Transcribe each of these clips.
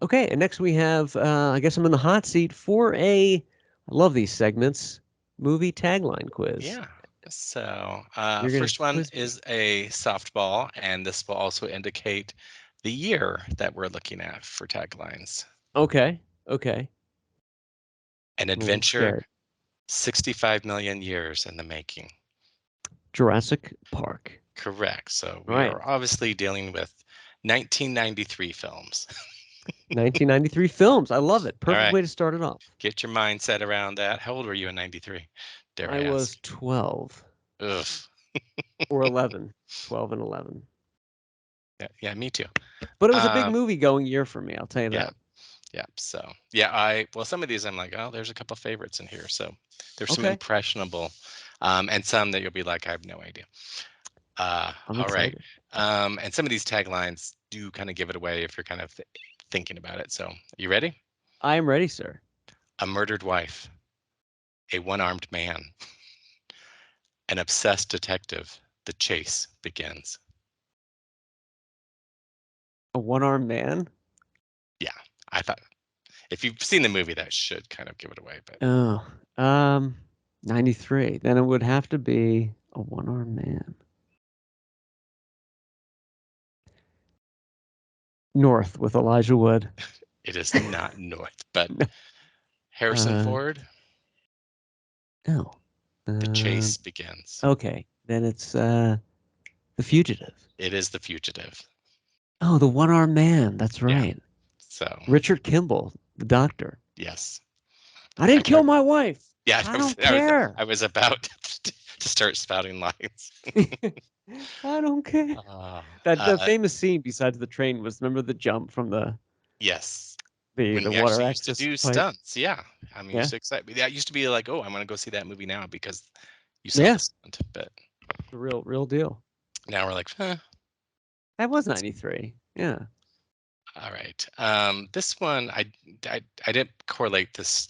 Okay, and next we have, I guess I'm in the hot seat for I love these segments, movie tagline quiz. Yeah. So You're gonna first one quiz me. is a softball, and this will also indicate the year that we're looking at for taglines. Okay, okay. An I'm a little adventure scared. 65 million years in the making. Jurassic Park. Correct. So we Right. are obviously dealing with 1993 films. 1993 films. I love it. All Perfect right. way to start it off. Get your mindset around that. How old were you in 93? Dare I I ask? was 12 Ugh. or 11. 12 and 11. Yeah, me too. But it was a big Um, movie going year for me, I'll tell you yeah, that. yeah. So yeah, well, some of these I'm like, oh, there's a couple favorites in here. So there's some Okay, impressionable, and some that you'll be like, I have no idea. I'm All right. excited. And some of these taglines do kind of give it away if you're kind of thinking about it. So you ready? I am ready, sir. A murdered wife, a one-armed man, an obsessed detective. The chase begins. A one-armed man? Yeah, I thought if you've seen the movie, that should kind of give it away. But Oh, um, 93. Then it would have to be a one-armed man. North with Elijah Wood. it is not North. But No. Harrison Uh, Ford, no. the Uh, chase begins. okay. Then it's The Fugitive. It is the fugitive. Oh, the one-armed man. That's Yeah. right. So Richard Kimball, the doctor. yes, I didn't I kill my wife. yeah, I don't care. I was about to start spouting lines. I don't care. Uh, That the uh, famous scene besides the train was, remember the jump from yes, the when we water actually used to access do pipe? stunts. Yeah, I mean, used Yeah. to excite me. That used to be like, oh, I'm gonna go see that movie now because you saw Yeah. the stunt. But The real deal. now we're like, eh. That was 93. Yeah. All right. This one, I didn't correlate this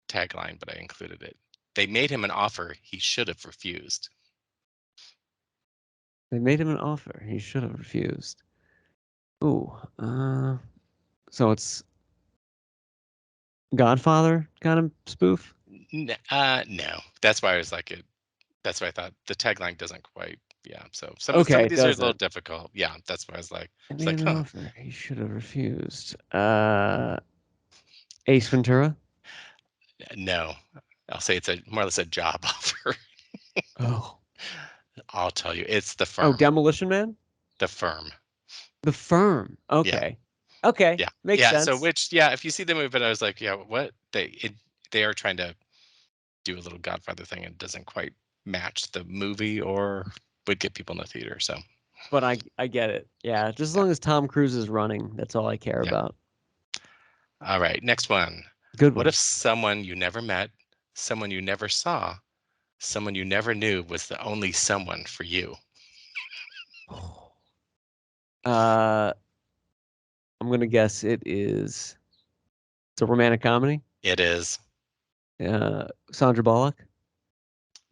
tagline, but I included it. They made him an offer he should have refused. They made him an offer he should have refused. Ooh. So it's Godfather kind of spoof? No, that's why I was like it. That's why I thought the tagline doesn't quite. Yeah. So some Okay, of it these are a little doesn't. difficult. Yeah. That's why I was like, They it's made like, him an huh. offer he should have refused. Ace Ventura? No, I'll say it's a more or less a job offer. Oh. I'll tell you, it's the Oh, firm. Demolition Man? The firm. The Firm. Yeah. Okay. Okay. Yeah. Makes Yeah. So sense. which yeah, if you see the movie, but I was like, yeah, what they are trying to do a little Godfather thing and it doesn't quite match the movie or would get people in the theater. So But I get it. Yeah, just as yeah. long as Tom Cruise is running, that's all I care Yeah. about. All right. Next one. Good What if one. someone you never met, someone you never saw, someone you never knew was the only someone for you? Uh, I'm gonna guess it's a romantic comedy. It is. Sandra Bullock,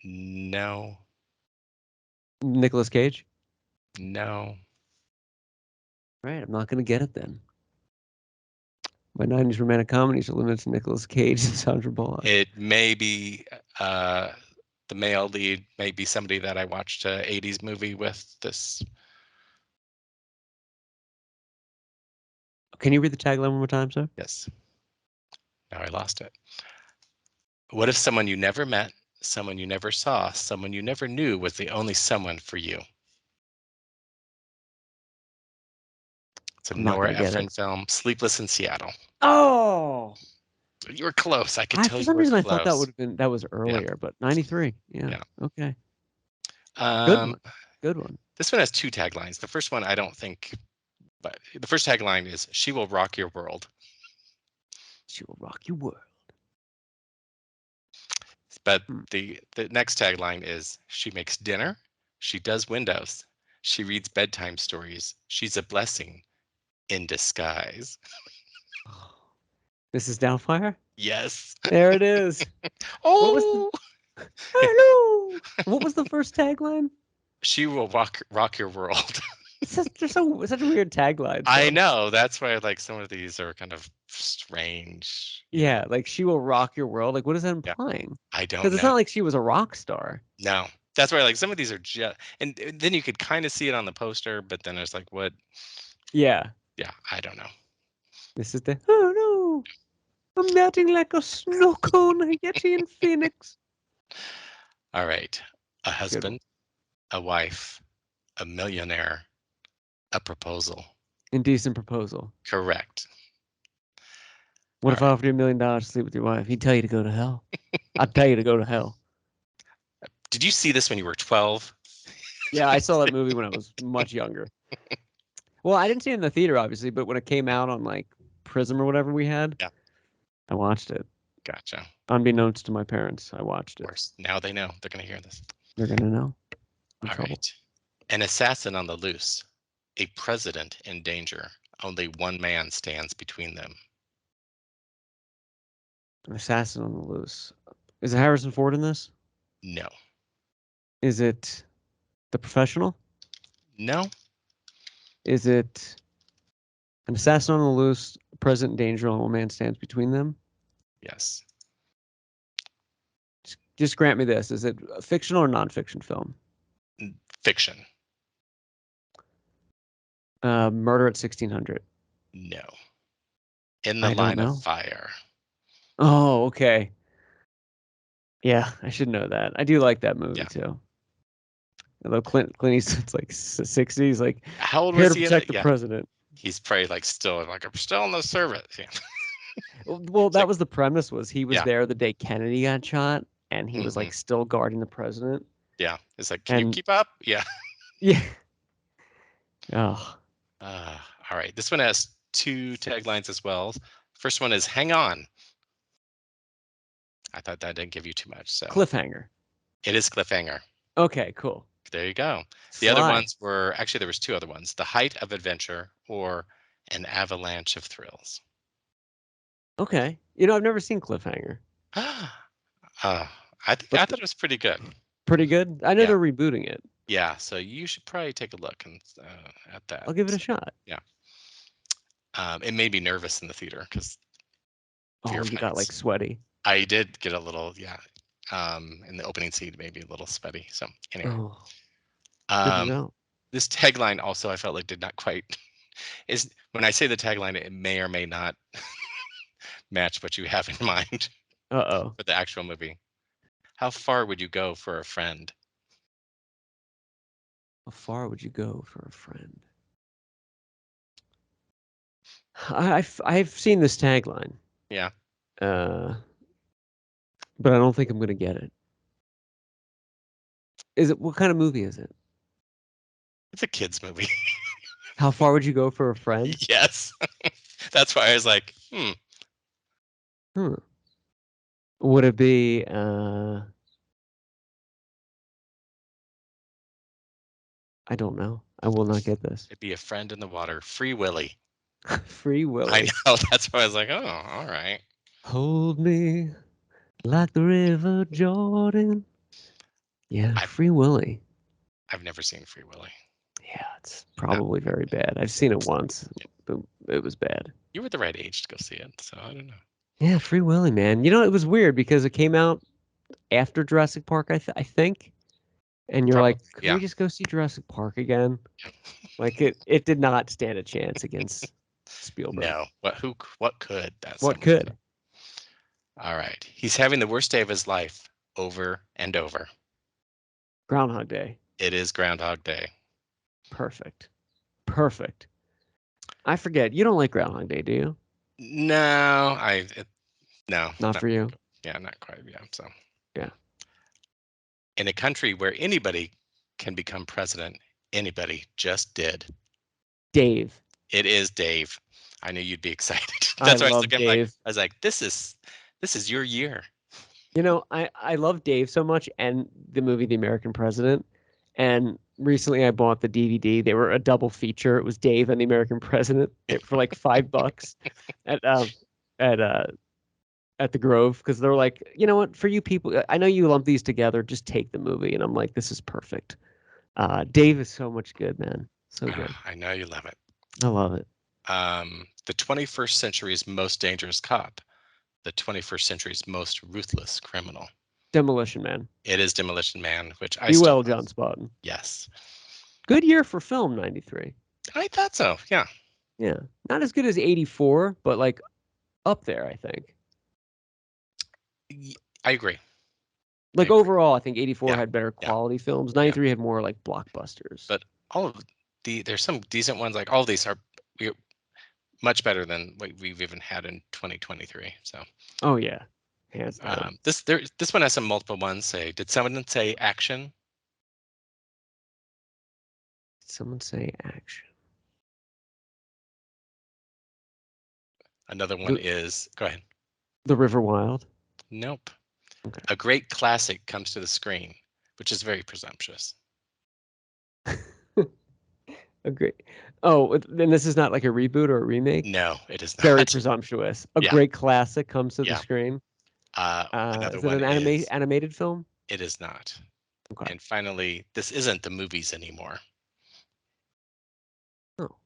No. Nicolas Cage. No. Right, I'm not gonna get it then. My '90s romantic comedies are limited to Nicolas Cage and Sandra Bullock. It may be the male lead, may be somebody that I watched a 80s movie with this. Can you read the tagline one more time, sir? Yes. Now I lost it. What if someone you never met, someone you never saw, someone you never knew was the only someone for you? It's a I'm not Nora gonna get it. Ephron film, Sleepless in Seattle. Oh, You were close. I could I tell for you some were reason I thought close. that was Yeah. earlier, but '93. Yeah. Yeah. Okay. Good Um, one. Good one. this one has two taglines. The first one, I don't think, but the first tagline is "She will rock your world," She will rock your world. but Hmm. the next tagline is "She makes dinner, she does windows, she reads bedtime stories, she's a blessing in disguise." Mrs. Doubtfire? Yes. There it is. What was the Oh, hello? What was the first tagline? she will rock your world. They're such weird taglines. I Though. know. That's why like some of these are kind of strange. Yeah, like she will rock your world. Like, what is that Yeah. implying? I don't Because it's know. not like she was a rock star. No. That's why like some of these are just and then you could kind of see it on the poster, but then it's like what? Yeah, Yeah, I don't know. this is the. Oh no, I'm melting like a snow cone, a Yeti in Phoenix. All right. A Good one. husband, a wife, a millionaire, a proposal. Indecent proposal. Correct. What All if I right. offered you $1 million to sleep with your wife? He'd tell you to go to hell. I'd tell you to go to hell. Did you see this when you were 12? Yeah, I saw that movie when I was much younger. Well, I didn't see it in the theater, obviously, but when it came out on like Prism or whatever we had, Yeah. I watched it. Gotcha. Of Unbeknownst to my parents, I watched it. course. Now they know. They're going to hear this. They're gonna know. I'm in All trouble. right. An assassin on the loose, a president in danger. Only one man stands between them. An assassin on the loose. Is it Harrison Ford in this? No. Is it The Professional? No. Is it an assassin on the loose, president in danger, only one man stands between them? Yes. Just grant me this. Is it a fictional or non-fiction film? Fiction. Murder at 1600. No. In the I don't line of know. fire. Oh, okay. Yeah, I should know that. I do like that movie Yeah. too. Although Clint Eastwood's like 60s, like How old here was to he in protect it? the Yeah. president. He's probably like still like I'm still in the service. Yeah. Well, It's that like was the premise. Was he was yeah. there the day Kennedy got shot, and he was Hmm. like still guarding the president. Yeah. It's like, can you And keep up? Yeah. yeah, oh, Uh, all right. This one has two taglines as well. First one is hang on. I thought that didn't give you too much. So cliffhanger. it is cliffhanger. Okay, cool. There you go. The other Sly. ones were actually there was two other ones: the height of adventure or an avalanche of thrills. Okay, I've never seen Cliffhanger, uh, I but thought it was pretty good. pretty good. I know Yeah, they're rebooting it. yeah. So you should probably take a look and at that. I'll give it a So, shot. yeah. It made me nervous in the theater because fear Oh, of you got like heights. sweaty. I did get a little, yeah. In the opening scene, maybe a little sweaty. So anyway, Oh, good to um, know. this tagline also I felt like did not quite is when I say the tagline, it may or may not match what you have in mind Uh-oh. for the actual movie. How far would you go for a friend? How far would you go for a friend? I've seen this tagline, Yeah, uh, but I don't think I'm gonna get it. Is it what kind of movie is it? it's a kids movie. How far would you go for a friend? Yes, that's why I was like, Hmm. Would it be I don't know. I will not get this. it'd be a friend in the water, Free Willy. Free I Willy. know. That's why I was like, oh, all right. Hold me like the River Jordan. Yeah, I've Free Willy. I've never seen Free Willy. Yeah, it's No, probably very bad. I've seen it once, but it was bad. you were the right age to go see it, so I don't know. Yeah, Free Willy, man. It was weird because it came out after Jurassic Park, I think. And you're Probably, like, could yeah. we just go see Jurassic Park again? Yeah. Like it did not stand a chance against Spielberg. No, what could that What son of a? could? All right, he's having the worst day of his life over and over. Groundhog Day. It is Groundhog Day. Perfect. Perfect. I forget. You don't like Groundhog Day, do you? No, no, Not not for you. yeah, not quite. Yeah, so Yeah. in a country where anybody can become president, anybody just did. Dave. It is Dave. I knew you'd be excited. I That's why I was love looking like Dave. I was like, this is your year. I love Dave so much and the movie The American President. And recently I bought the DVD. They were a double feature. It was Dave and The American President for like $5 at at uh at the Grove because they're like, you know what, for you people, I know you lump these together, just take the movie. And I'm like, this is perfect. Dave is so much good, man. So good. I know you love it. I love it. The 21st century's most dangerous cop. The 21st century's most ruthless criminal. Demolition Man. It is Demolition Man, which I Be still well, love. John Spotton. Yes. Good year for film, 93. I thought so. Yeah. Yeah. Not as good as 84, but like up there, I think. I agree. Like overall, I think 84 Yeah, had better yeah, quality films. 93 had more like blockbusters. But all of there's some decent ones. Like all of these are much better than what we've even had in 2023. So. Oh yeah, hands down. This one has some multiple ones. Say, did someone say action? Did someone say action? Another one is, go ahead. The River Wild. Nope. Okay. A great classic comes to the screen, which is very presumptuous. A great. Oh, then this is not like a reboot or a remake. No, it is not. Very presumptuous. A great classic comes to the screen. Another Is it one an animated film? It is not. Okay. And finally, this isn't the movies anymore. Oh.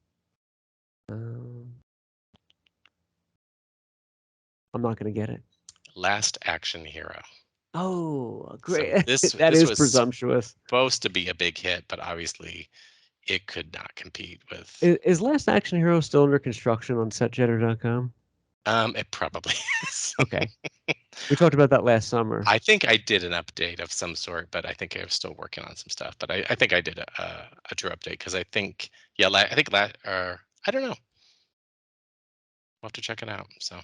I'm not going to get it. Last Action Hero. Oh, great. So that this is was presumptuous. Supposed to be a big hit, but obviously it could not compete with. Is Last Action Hero still under construction on setjetter.com? It probably is. Okay. We talked about that last summer. I think I did an update of some sort, but I think I was still working on some stuff. But I think I did a true update because I think, I don't know. We'll have to check it out. So.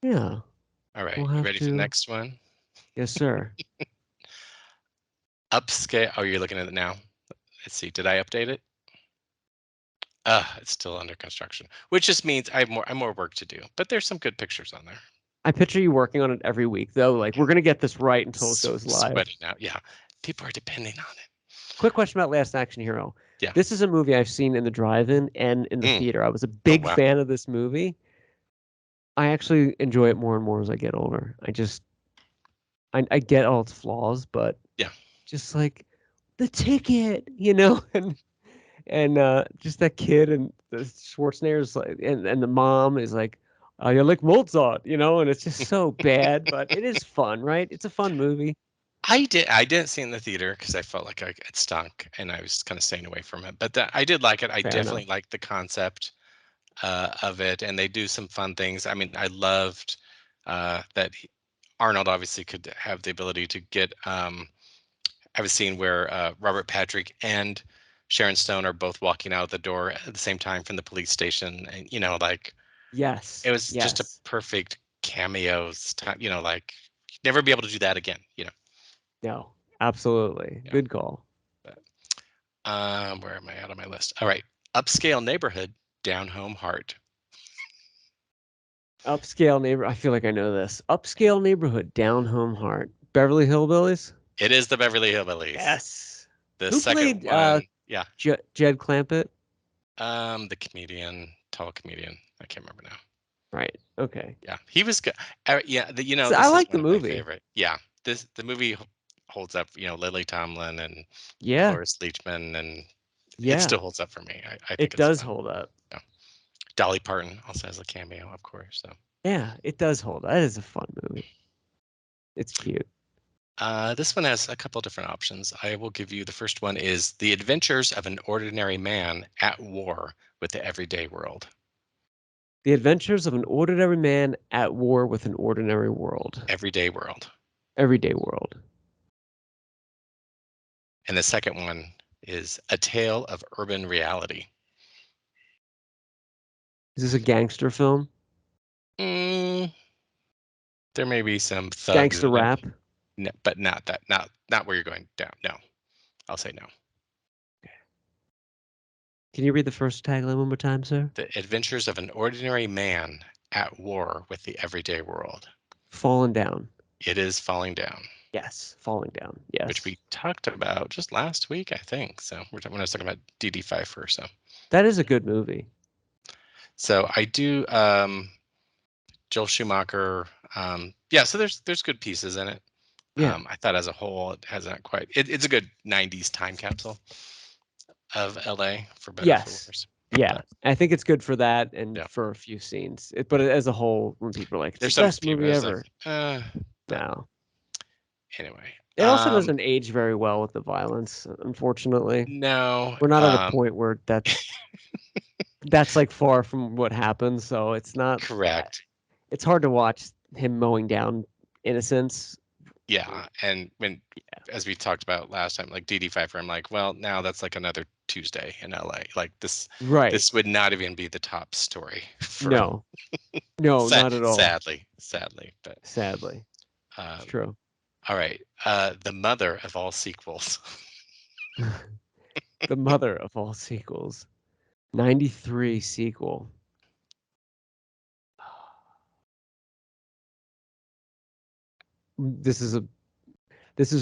Yeah. All right. We'll You ready for the next one? Yes, sir. Upscale. Oh, you're looking at it now. Let's see. Did I update it? It's still under construction, which just means I have more work to do. But there's some good pictures on there. I picture you working on it every week, though. Like, we're going to get this right until it goes live. Sweating out. Yeah. People are depending on it. Quick question about Last Action Hero. Yeah. This is a movie I've seen in the drive-in and in the theater. I was a big fan of this movie. I actually enjoy it more and more as I get older. I get all its flaws, but just like the ticket, and just that kid and the Schwarzenegger's like, and the mom is like, you like Mozart, and it's just so bad, but it is fun, right? It's a fun movie. I didn't see it in the theater because I felt like it stunk and I was kind of staying away from it. But I did like it. I definitely liked the concept of it, and they do some fun things. I mean, I loved that Arnold obviously could have the ability to get. I was seeing where Robert Patrick and Sharon Stone are both walking out the door at the same time from the police station, and yes, it was just a perfect cameos time. Never be able to do that again. No, absolutely. Yeah. Good call. But, where am I out on my list? All right. Upscale neighborhood, down home heart. Upscale neighborhood. I feel like I know this. Upscale neighborhood, down home heart. Beverly Hillbillies? It is the Beverly Hillbillies. Yes. The Who second played, one. Jed Clampett? The comedian, tall comedian. I can't remember now. Right. Okay. Yeah, he was good. So I like the movie. Favorite. Yeah, the movie holds up. Lily Tomlin and Cloris Leachman, and it still holds up for me. I think it does hold up. Yeah. Dolly Parton also has a cameo, of course. So. Yeah, it does hold. That is a fun movie. It's cute. This one has a couple different options. I will give you the first one is The Adventures of an Ordinary Man at War with the Everyday World. The Adventures of an Ordinary Man at War with an Ordinary World. Everyday World. Everyday World. And the second one is A Tale of Urban Reality. Is this a gangster film? There may be some thugs gangster rap. No, but not that. Not where you're going down. No. I'll say no. Okay. Can you read the first tagline one more time, sir? The Adventures of an Ordinary Man at War with the Everyday World. Falling Down. It is Falling Down. Yes, Falling Down. Yes. Which we talked about just last week, I think. So when I was talking about DD Pfeiffer. So that is a good movie. So I do Joel Schumacher. So there's good pieces in it. Yeah. I thought as a whole it hasn't quite. It's a good '90s time capsule. of LA, for better or for Yes. worse. Yeah. But, I think it's good for that and yeah. for a few scenes. But as a whole, when people are like, it's There's the some best people movie that's like, ever. but No. anyway. It also doesn't age very well with the violence, unfortunately. No. We're not at a point where that's like far from what happens, so it's not Correct. it's hard to watch him mowing down innocents. Yeah, and as we talked about last time, like DD Pfeiffer, I'm like, well, now that's like another Tuesday in LA. Like this would not even be the top story for No, not at all. sadly, but Sadly, it's true. All right, the mother of all sequels. The mother of all sequels. 93 sequel. This is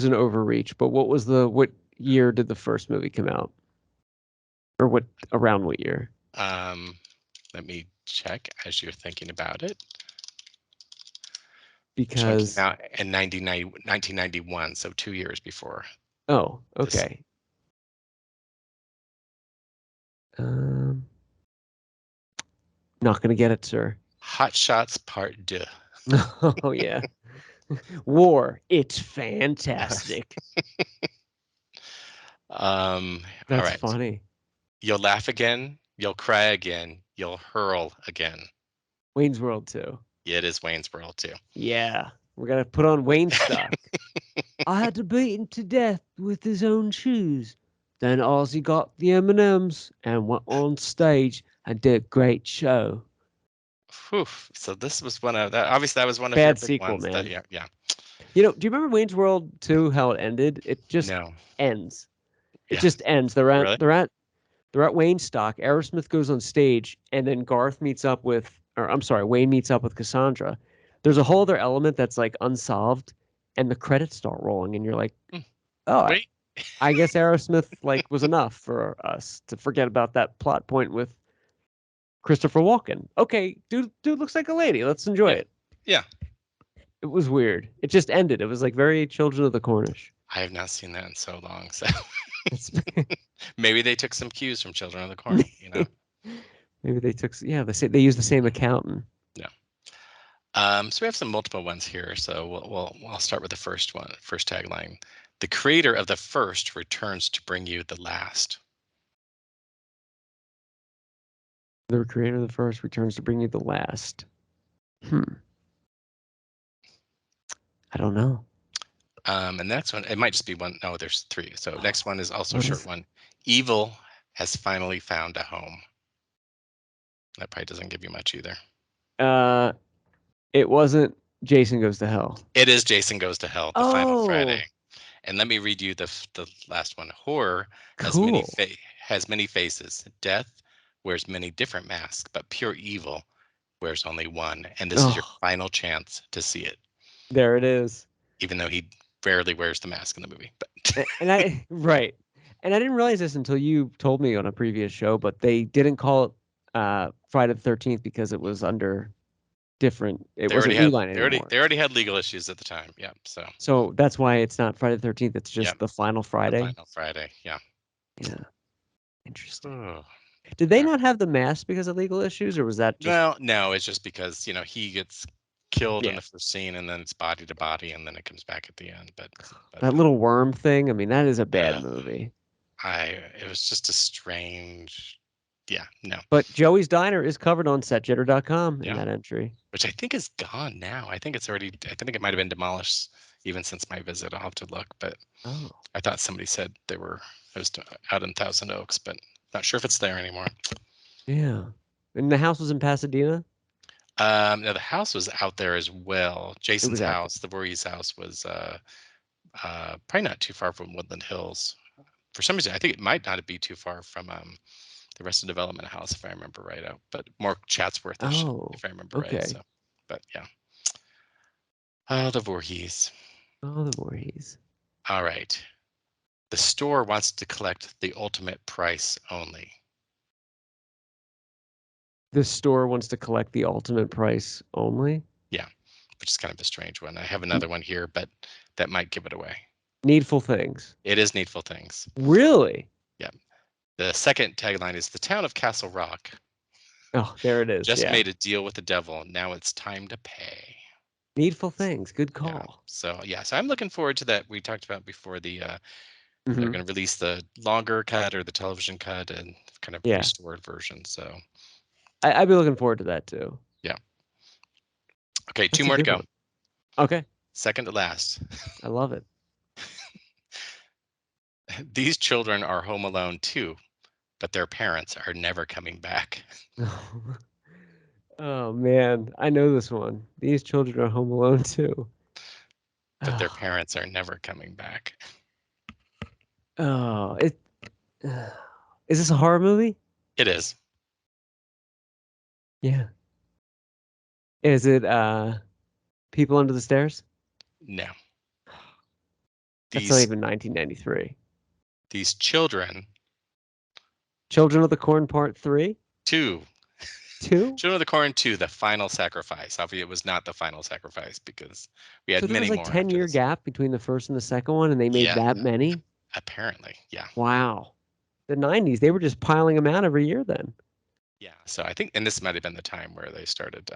an overreach, but what year did the first movie come out? Or around what year? Let me check as you're thinking about it. Because came out in 1991, so 2 years before. Oh, okay. Not gonna get it, sir. Hot Shots Part 2. Oh yeah. War. It's fantastic. All That's right. funny. You'll laugh again. You'll cry again. You'll hurl again. Wayne's World 2. It is Wayne's World 2. Yeah. We're gonna put on Wayne stock. I had to beat him to death with his own shoes. Then Ozzy got the M&Ms and went on stage and did a great show. Whew. So this was one of that. Obviously, that was one of your Bad big sequel, ones. man. Yeah. You know, do you remember Wayne's World 2, how it ended? It just No. ends. It Yeah. just ends. They're Really? at Wayne stock. Aerosmith goes on stage, and then Wayne meets up with Cassandra. There's a whole other element that's like unsolved, and the credits start rolling, and you're like, oh, Wait. I guess Aerosmith was enough for us to forget about that plot point with Christopher Walken. Okay, dude looks like a lady. Let's enjoy it. Yeah. It was weird. It just ended. It was like very Children of the Cornish. I have not seen that in so long. So maybe they took some cues from Children of the Corn. Maybe they they used the same accountant. Yeah. So we have some multiple ones here. So I'll start with the first tagline. The creator of the first returns to bring you the last. The creator of the first returns to bring you the last. I don't know. And the next one, it might just be one. No, there's three. So next one is also a short one. Evil has finally found a home. That probably doesn't give you much either. It wasn't Jason Goes to Hell. It is Jason Goes to Hell, the final Friday. And let me read you the last one. Horror has many faces. Death wears many different masks, but pure evil wears only one. And this is your final chance to see it. There it is. Even though he rarely wears the mask in the movie. But and I didn't realize this until you told me on a previous show, but they didn't call it Friday the 13th because it was under different. It wasn't New Line anymore. They already had legal issues at the time. Yeah. So that's why it's not Friday the 13th. It's just the final Friday. The final Friday. Yeah. Yeah. Interesting. Did they not have the mask because of legal issues, or was that just? Well, no, it's just because he gets killed in the first scene, and then it's body to body, and then it comes back at the end. But that little worm thing. I mean, that is a bad movie. It was just a strange. Yeah, no. But Joey's Diner is covered on setjitter.com in that entry. Which I think is gone now. I think it might have been demolished even since my visit. I'll have to look, but I thought somebody said it was out in Thousand Oaks, but not sure if it's there anymore. Yeah. And the house was in Pasadena? No, the house was out there as well. Jason's house, the Voorhees house, was probably not too far from Woodland Hills. For some reason, I think it might not be too far from the Arrested Development house, if I remember right. But more Chatsworth-ish, if I remember right. So, but yeah. The Voorhees. The Voorhees. All right. The store wants to collect the ultimate price only. The store wants to collect the ultimate price only? Yeah, which is kind of a strange one. I have another one here, but that might give it away. Needful Things. It is Needful Things. Really? Yeah. The second tagline is the town of Castle Rock Oh, there it is. just Yeah. made a deal with the devil. Now it's time to pay. Needful Things. Good Yeah. call. So I'm looking forward to that. We talked about before they're Mhm. going to release the longer cut or the television cut and kind of Yeah. restored version. So I'd be looking forward to that too. yeah. Okay, That's two a more to good go. one. Okay. Second to last. I love it. These children are home alone too, but their parents are never coming back. Oh man, I know this one. These children are home alone too. But their Oh, parents are never coming back. oh it. Is this a horror movie? It is. Yeah. Is it People Under the Stairs? No. That's not These even 1993. these children, Children of the Corn Part 3? two. 2? Children of the Corn 2, the final sacrifice. Obviously, it was not the final sacrifice because we had So there was many like more after 10-year this. gap between the first and the second one, and they made Yeah, that many? apparently. Yeah. Wow. The 90s, they were just piling them out every year then. Yeah. So I think, and this might have been the time where they started.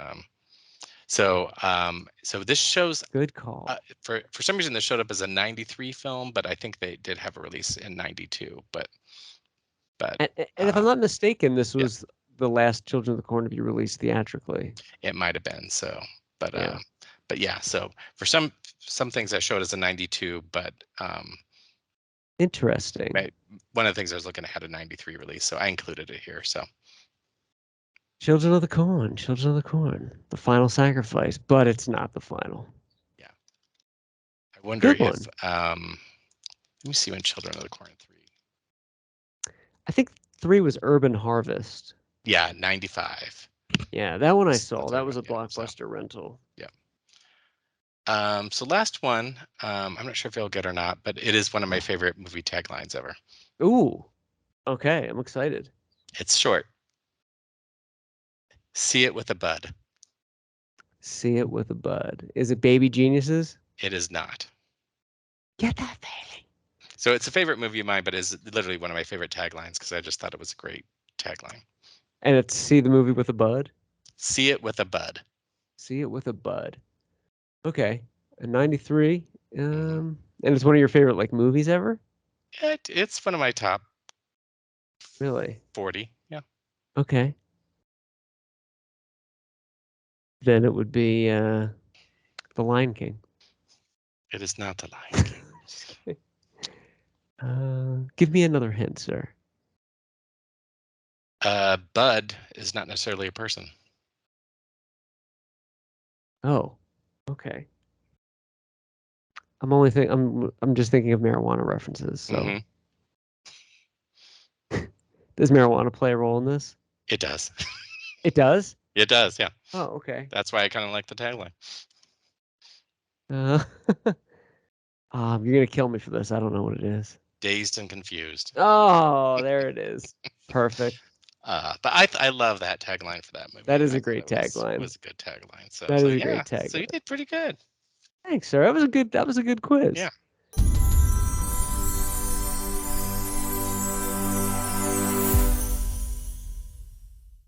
So this shows Good call. for some reason this showed up as a 93 film, but I think they did have a release in 92. But And if I'm not mistaken, this was the last Children of the Corn to be released theatrically. it might have been so. But Yeah. but yeah. So for some things I showed as a 92, but Interesting. one of the things I was looking at had a 93 release, so I included it here. So Children of the Corn, Children of the Corn, the final sacrifice, but it's not the final. yeah, I wonder Good one. if let me see when Children of the Corn 3. I think 3 was Urban Harvest. Yeah, 95. Yeah, that one I That's the saw. third That was one, a yeah, so. blockbuster rental. Yeah. So last one, I'm not sure if you'll get or not, but it is one of my favorite movie taglines ever. Ooh. Okay, I'm excited. It's short. See it with a bud. See it with a bud. Is it Baby Geniuses? It is not. Get that baby. So it's a favorite movie of mine, but is literally one of my favorite taglines because I just thought it was a great tagline. And it's See the Movie with a Bud? See it with a bud. See it with a bud. Okay. A 93. And it's one of your favorite like movies ever? It's one of my top Really? 40. Yeah. Okay. Then it would be The Lion King. It is not The Lion King. Give me another hint, sir. Bud is not necessarily a person. Oh, okay. I'm just thinking of marijuana references. So does marijuana play a role in this? It does. It does? It does, yeah. Oh, okay. That's why I kind of like the tagline. You're gonna kill me for this. I don't know what it is. Dazed and confused. Oh, there it is. Perfect. But I love that tagline for that movie. That is a great tagline. It was a good tagline. So That is a yeah, great tagline. so you did pretty good. Thanks, sir. That was a good quiz. Yeah.